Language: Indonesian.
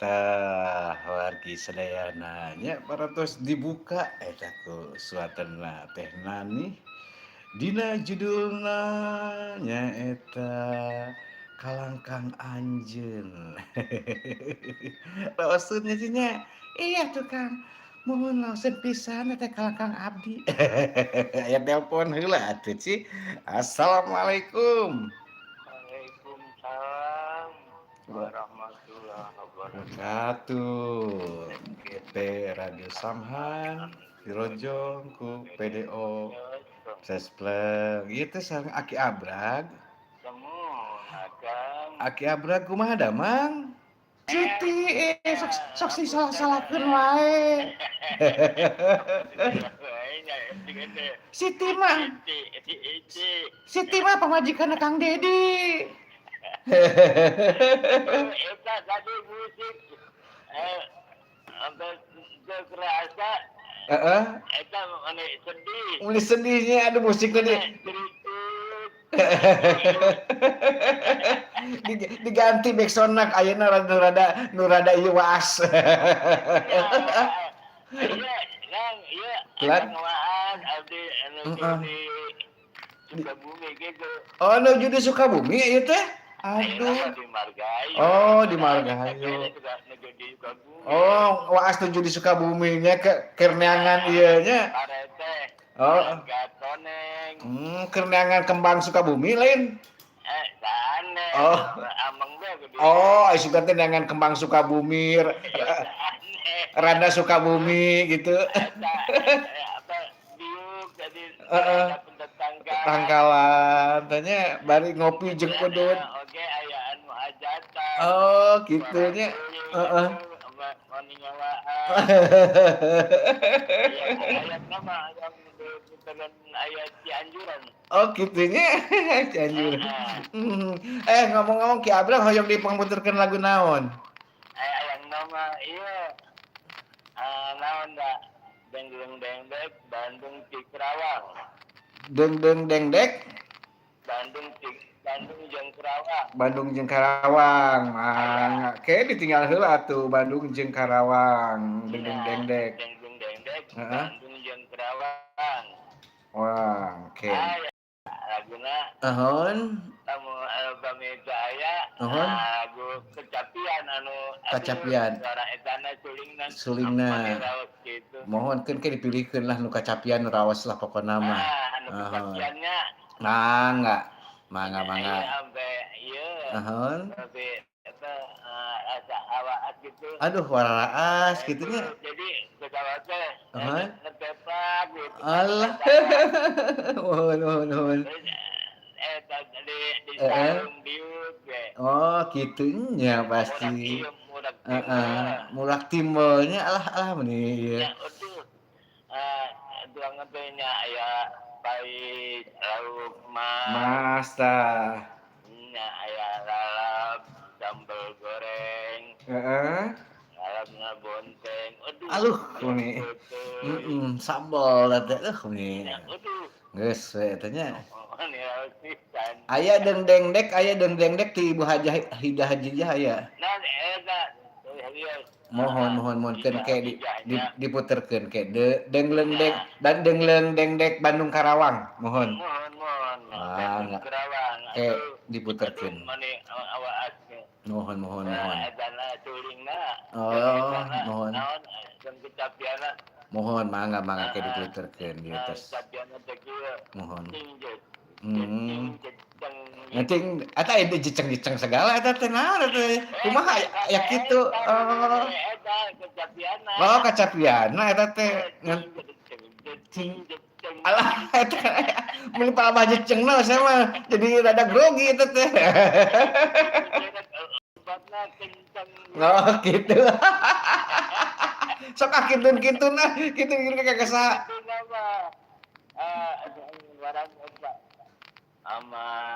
tah wargi sadayana nya parantos dibuka eta ku suatana teh nani dina judulna nyaeta Kalangkang Anjeun. Laoskeun nya cenah. Iya tuh Kang, mohon laoseun pisan eta Kalangkang abdi. Aya telepon heula atuh Ci. Assalamualaikum. Waalaikumsalam warahmatullahi wabarakatuh. Wabarakatuh. Kita Radio Samhan Dirojong ku PDO Sespleng. Ieu teh sareng Aki Abrag. Semua akan Aki Abrag kumaha da, Mang? Siti, sok sok salah-salahkeun wae. Siti mah, Siti mah pamajikanna Kang Dedi. Eta tadi musik sampai kerasa Heeh. eta ane sedih. Mulai sedihnya ada musik tadi. Diganti backsound-na ayeuna nu rada ieu waas. Iya, Kang, iya, Lan? ngawaan abdi anu Heeh. di Sukabumi gitu. Oh, nuju di Sukabumi ieu teh? Ayeuna Aduh. mah di Margahayu. Oh, di Margahayu. Ayeuna juga nuju di Sukabumi. Oh, waas nuju di Sukabumi nya keur neangan ieu nya. Parete. Oh. Gatoneng. Keur neangan kembang Sukabumi lain. Sane. Oh. Ameng ge gede. Oh, aya sugan teh neangan kembang Sukabumi, Sane. rada Sukabumi gitu. Eta apa diuk jadi Heeh. ada pendatangkan. Tangkalan tanya bari ngopi jeung udud. Oke, aya anu hajatan. Oh, kitu nya. Heeh. Mani ngawaan. Ayat nama yang diputeran ayat Cianjuran. Oh, kitu nya. Cianjur. Ngomong-ngomong Ki Abrang hoyong dipangputerkeun lagu naon? Yang nama iya naon da Deng Dek Bandung Cikrawang. Deng dek. Bandung jeung Karawang. Bandung jeung Karawang. Kayak ditinggal heula atuh Bandung jeung Karawang. Deng dek. Deng Dek Heeh. Bandung jeung Karawang. Wah, oke. Laguna Ahon. kamu pamita aya lagu kecapian anu Kacapian. suara etana Sulingna. Gitu. Mohonkeun ke dipilihkeun lah nu kacapian nu raos lah pokona mah. Anu kecapiannya Mangga. Sampai ieu. Ahon. Sampai eta asa awaat gitu. Aduh, waraas kitu nya. Jadi pesawat teh ngetepak gitu. Allah. Nuhun. Eta di sarung diuk ge. Oh, kitu nya pasti. Mulak timbelnya alah meuni. Ya utuh. Tuang ngetenya aya pait lauk Mas tah. nya aya lalap sambal goreng. Lalapna bonteng. Aduh, meuni. Sambal teh meuni. Geus we eta nya. Aya deng dek ti Ibu Hidah Hajijah aya. Nah, eta Mohon keun ke diputerkeun ke dengleng dek dan dengleng dek Bandung Karawang. Mohon. Karawang. Ke diputerkeun. Mani awaas. Mohon. Etana tulingna. Mohon. Naon jeung kecapianna. Mohon mangga ke diputerkeun di atas. Kecapianna teh kieu. Mohon. Tinjet. Ngeting eta ide jeceng segala eta teh naon eta kumaha aya kitu. Eta kecapianna. Oh, kacapianna eta teh. Alah eta mun pala jecengna saya mah jadi rada grogi eta teh. Oh, gitu. Sok kintun nah, kitu kakesa. Barang ama